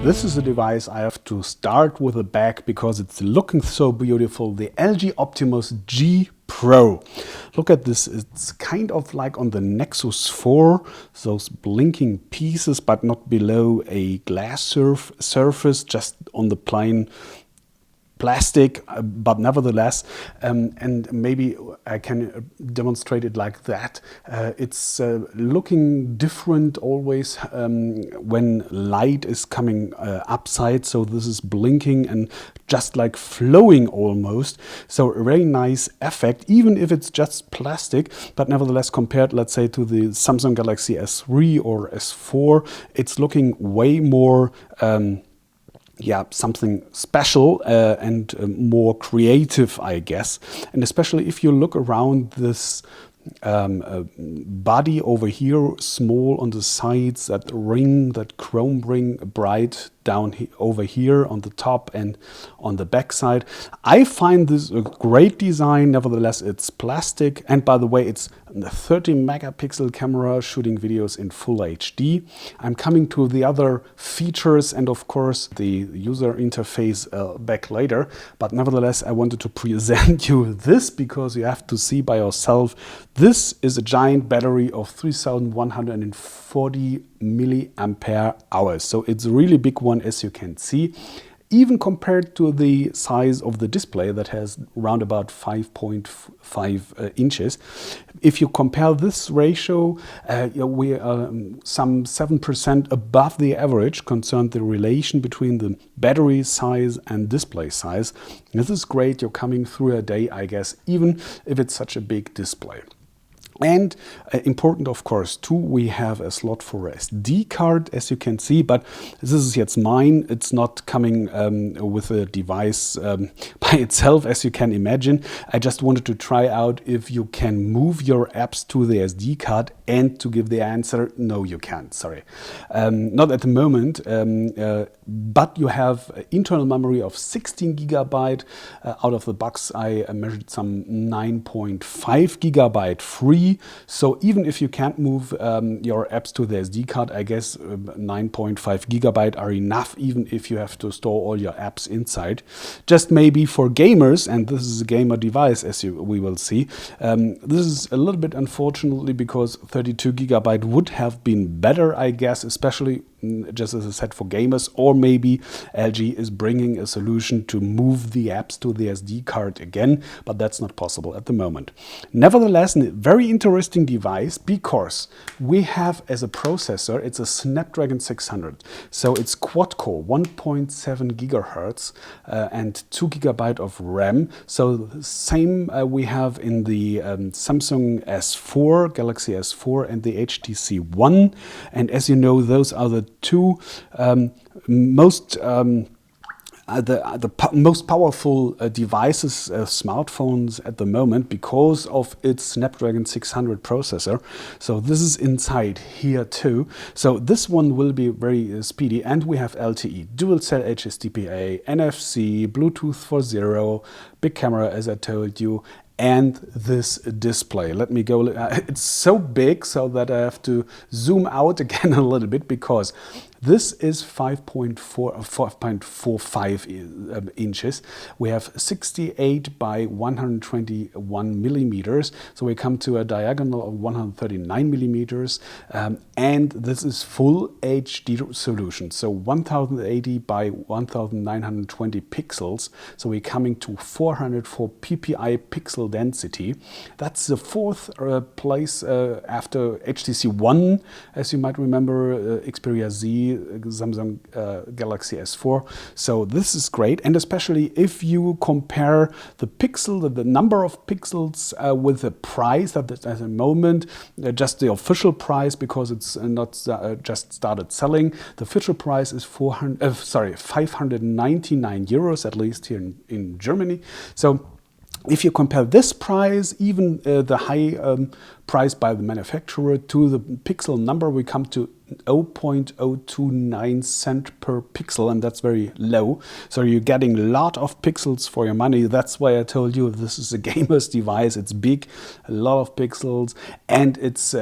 This is a device I have to start with the back because it's looking so beautiful. The LG Optimus G Pro. Look at this, it's kind of like on the Nexus 4, those blinking pieces, but not below a glass surface, just on the plain plastic, but nevertheless, and maybe I can demonstrate it like that. It's looking different always when light is coming upside, so this is blinking and just like flowing almost. So a very nice effect, even if it's just plastic, but nevertheless compared, let's say, to the Samsung Galaxy S3 or S4, it's looking way more something special and more creative, I guess. And especially if you look around this body over here, small on the sides, that ring, that chrome ring, bright down over here on the top and on the back side. I find this a great design. Nevertheless, it's plastic, and by the way, it's a 30 megapixel camera shooting videos in full HD. I'm coming to the other features and of course the user interface back later, but nevertheless I wanted to present you this because you have to see by yourself. This is a giant battery of 3140 milliampere hours, so it's a really big one, as you can see, even compared to the size of the display that has around about 5.5 inches. If you compare this ratio, we are some 7% above the average concerned the relation between the battery size and display size. This is great. You're coming through a day, I guess, even if it's such a big display. And important, of course, too, we have a slot for SD card, as you can see, but this is yet mine. It's not coming with a device by itself, as you can imagine. I just wanted to try out if you can move your apps to the SD card, and to give the answer, no, you can't, sorry. Not at the moment, but you have internal memory of 16 gigabyte. Out of the box, I measured some 9.5 gigabyte free. So even if you can't move your apps to the SD card, I guess 9.5 gigabyte are enough, even if you have to store all your apps inside. Just maybe for gamers, and this is a gamer device, as we will see. This is a little bit unfortunately because 32 gigabyte would have been better, I guess, especially just as I said, for gamers, or maybe LG is bringing a solution to move the apps to the SD card again, but that's not possible at the moment. Nevertheless, a very interesting device because we have as a processor, it's a Snapdragon 600. So it's quad-core, 1.7 gigahertz and 2 gigabyte of RAM. So same we have in the Samsung S4, Galaxy S4 and the HTC One. And as you know, those are the two most powerful devices, smartphones at the moment, because of its Snapdragon 600 processor. So this is inside here too. So this one will be very speedy, and we have LTE, dual cell HSPA, NFC, Bluetooth 4.0, big camera as I told you, and this display. Let me go, it's so big so that I have to zoom out again a little bit because this is 5.45 inches. We have 68 by 121 millimeters. So we come to a diagonal of 139 millimeters. And this is full HD solution. So 1080 by 1920 pixels. So we're coming to 404 ppi pixel density. That's the fourth place after HTC One, as you might remember, Xperia Z, Samsung Galaxy S4. So this is great, and especially if you compare the pixel, the number of pixels with the price at the moment, just the official price, because it's not just started selling. The official price is 599 euros, at least here in Germany. So if you compare this price, even the high price by the manufacturer, to the pixel number, we come to 0.029 cent per pixel, and that's very low. So you're getting a lot of pixels for your money. That's why I told you this is a gamer's device. It's big, a lot of pixels, and it's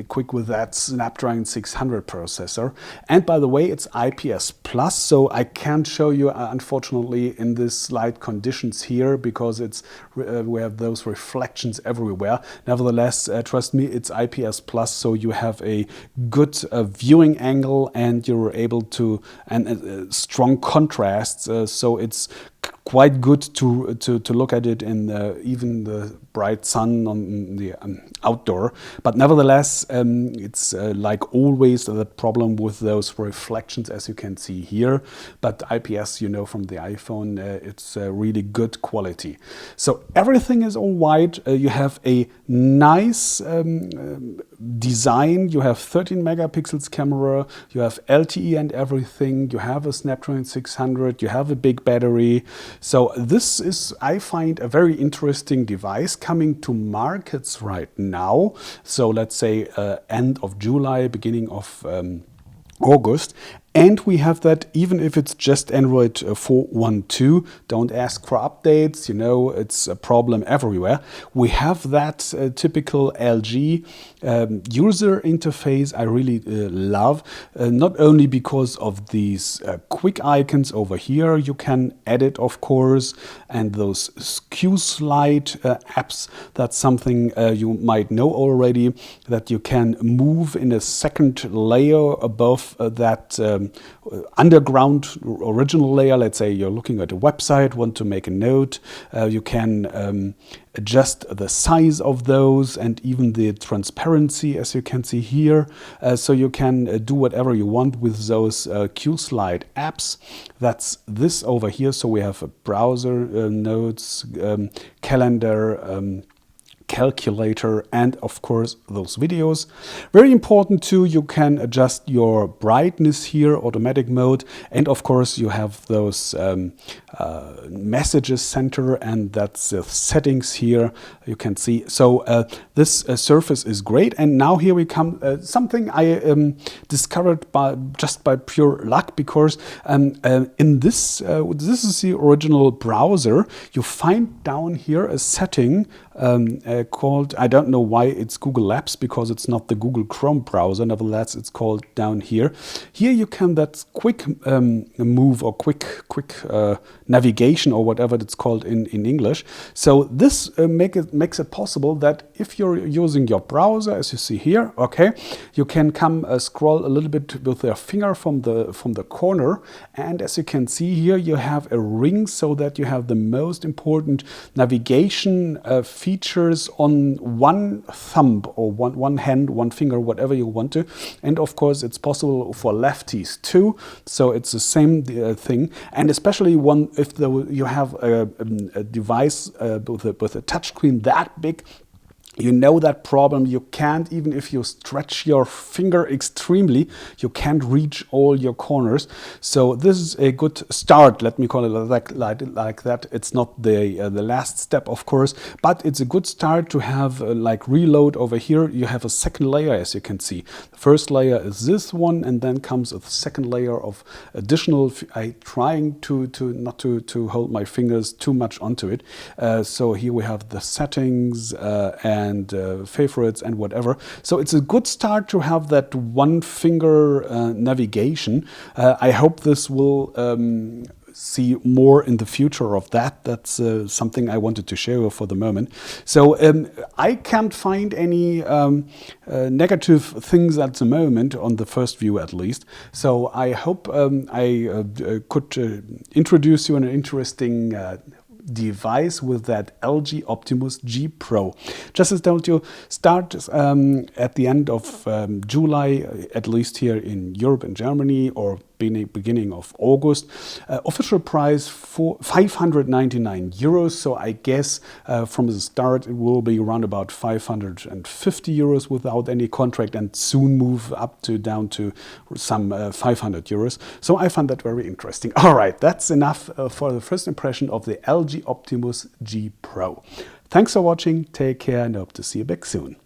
quick with that Snapdragon 600 processor. And by the way, it's IPS Plus, so I can't show you, unfortunately, in this light conditions here, because it's we have those reflections everywhere. Nevertheless, trust me, it's IPS Plus, so you have a good viewing angle, and you're able to, and strong contrasts, so it's quite good to look at it in even the bright sun on the outdoor. But nevertheless, it's like always the problem with those reflections, as you can see here. But IPS, you know, from the iPhone, it's really good quality. So everything is all white. You have a nice design. You have 13 megapixels camera. You have LTE and everything. You have a Snapdragon 600. You have a big battery. So this is, I find, a very interesting device coming to markets right now. So let's say end of July, beginning of August. And we have that even if it's just Android 4.1.2. Don't ask for updates, you know, it's a problem everywhere. We have that typical LG user interface I really love, not only because of these quick icons over here you can edit, of course, and those Q-Slide apps. That's something you might know already, that you can move in a second layer above that underground original layer. Let's say you're looking at a website, want to make a note, you can adjust the size of those and even the transparency, as you can see here. So you can do whatever you want with those Q-Slide apps. That's this over here. So we have a browser, notes, calendar, calculator, and of course those videos. Very important too, you can adjust your brightness here, automatic mode, and of course you have those messages center, and that's the settings here you can see. So this surface is great. And now here we come, something I discovered just by pure luck, because in this is the original browser. You find down here a setting called, I don't know why it's Google Apps, because it's not the Google Chrome browser. Nevertheless, it's called down here. Here you can, that quick move or quick navigation, or whatever it's called in English. So this makes it possible that if you're using your browser, as you see here, okay, you can come scroll a little bit with your finger from the corner, and as you can see here, you have a ring, so that you have the most important navigation features on one thumb, or one hand, one finger, whatever you want to. And of course it's possible for lefties too, so it's the same thing. And especially if you have a device with a touchscreen that big, you know that problem. You can't, even if you stretch your finger extremely, you can't reach all your corners. So this is a good start, let me call it like that. It's not the last step, of course, but it's a good start to have like reload over here. You have a second layer, as you can see. The first layer is this one, and then comes a second layer of additional. I trying to not to hold my fingers too much onto it. So here we have the settings and favorites and whatever. So it's a good start to have that one finger navigation. I hope this will see more in the future of that. That's something I wanted to show for the moment. So I can't find any negative things at the moment, on the first view at least. So I hope I could introduce you an interesting device with that LG Optimus G Pro. Just as I told you, start at the end of July, at least here in Europe and Germany, or beginning of August. Official price for 599 euros. So I guess from the start it will be around about 550 euros without any contract, and soon move up to down to some 500 euros. So I found that very interesting. All right, that's enough for the first impression of the LG Optimus G Pro. Thanks for watching, take care, and hope to see you back soon.